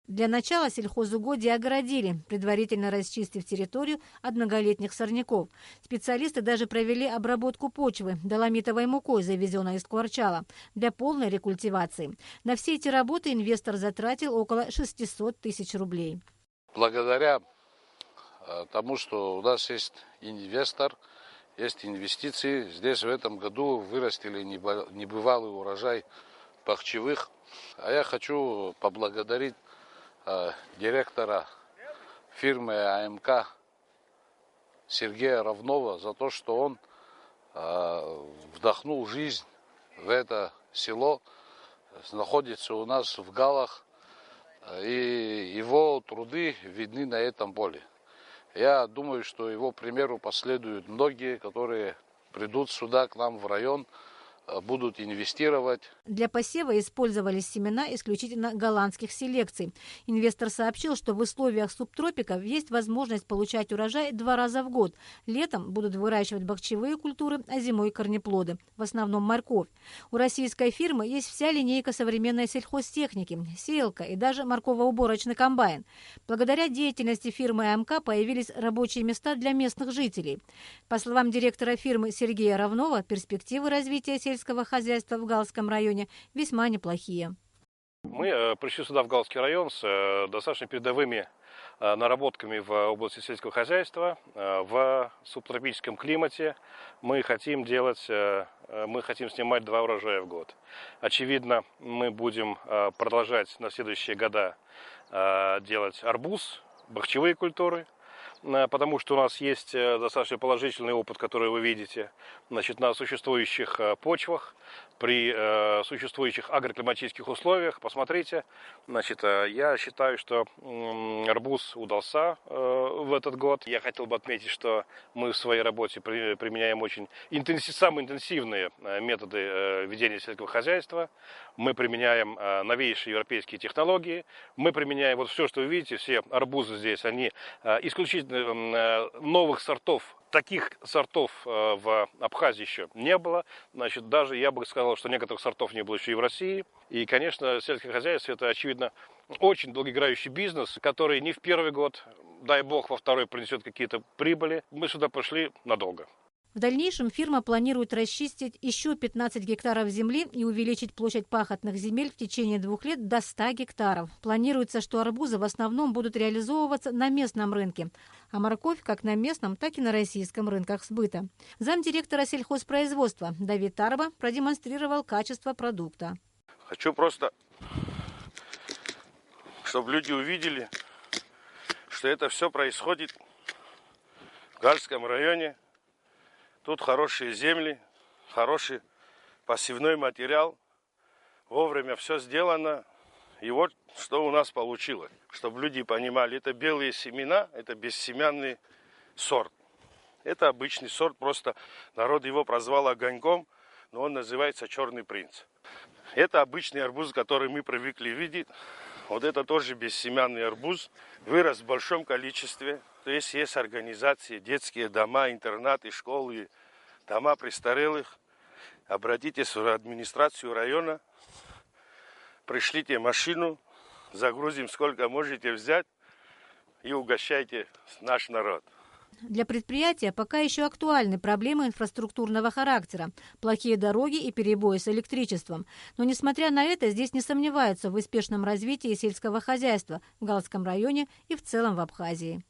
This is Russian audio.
Для начала сельхозугодия огородили, предварительно расчистив территорию от многолетних сорняков. Специалисты даже провели обработку почвы доломитовой мукой, завезенной из Кварчала, для полной рекультивации. На все эти работы инвестор затратил около 600 тысяч рублей. Благодаря тому, что у нас есть инвестор, есть инвестиции, здесь в этом году вырастили небывалый урожай бахчевых. А я хочу поблагодарить директора фирмы АМК Сергея Равнова за то, что он вдохнул жизнь в это село, находится у нас в Галах, и его труды видны на этом поле. Я думаю, что его примеру последуют многие, которые придут сюда, к нам в район, будут инвестировать. Для посева использовались семена исключительно голландских селекций. Инвестор сообщил, что в условиях субтропиков есть возможность получать урожай 2 раза в год. Летом будут выращивать бахчевые культуры, а зимой корнеплоды, в основном морковь. У российской фирмы есть вся линейка современной сельхозтехники, сеялка и даже морковоуборочный комбайн. Благодаря деятельности фирмы АМК появились рабочие места для местных жителей. По словам директора фирмы Сергея Равнова, перспективы развития сельского хозяйства в Галском районе весьма неплохие. Мы пришли сюда, в Галский район, с достаточно передовыми наработками в области сельского хозяйства. В субтропическом климате мы хотим снимать 2 урожая в год. Очевидно, мы будем продолжать на следующие года делать арбуз, бахчевые культуры, потому что у нас есть достаточно положительный опыт, который вы видите, на существующих почвах, при существующих агроклиматических условиях. Посмотрите, я считаю, что арбуз удался в этот год. Я хотел бы отметить, что мы в своей работе применяем очень самые интенсивные методы ведения сельского хозяйства. Мы применяем новейшие европейские технологии. Мы применяем все, что вы видите, все арбузы здесь, они исключительно новых сортов. Таких сортов в Абхазии еще не было. Даже я бы сказал, что некоторых сортов не было еще и в России. И, конечно, сельское хозяйство – это, очевидно, очень долгоиграющий бизнес, который не в первый год, дай бог, во второй принесет какие-то прибыли. Мы сюда пришли надолго. В дальнейшем фирма планирует расчистить еще 15 гектаров земли и увеличить площадь пахотных земель в течение 2 лет до 100 гектаров. Планируется, что арбузы в основном будут реализовываться на местном рынке, а морковь как на местном, так и на российском рынках сбыта. Замдиректора сельхозпроизводства Давид Тарба продемонстрировал качество продукта. Хочу просто, чтобы люди увидели, что это все происходит в Гальском районе. Тут хорошие земли, хороший посевной материал. Вовремя все сделано. И вот что у нас получилось. Чтобы люди понимали, это белые семена, это бессемянный сорт. Это обычный сорт, просто народ его прозвал огоньком, но он называется черный принц. Это обычный арбуз, который мы привыкли видеть. Вот это тоже бессемянный арбуз. Вырос в большом количестве. То есть организации, детские дома, интернаты, школы, дома престарелых. Обратитесь в администрацию района, пришлите машину, загрузим сколько можете взять и угощайте наш народ. Для предприятия пока еще актуальны проблемы инфраструктурного характера, плохие дороги и перебои с электричеством. Но, несмотря на это, здесь не сомневаются в успешном развитии сельского хозяйства в Галском районе и в целом в Абхазии.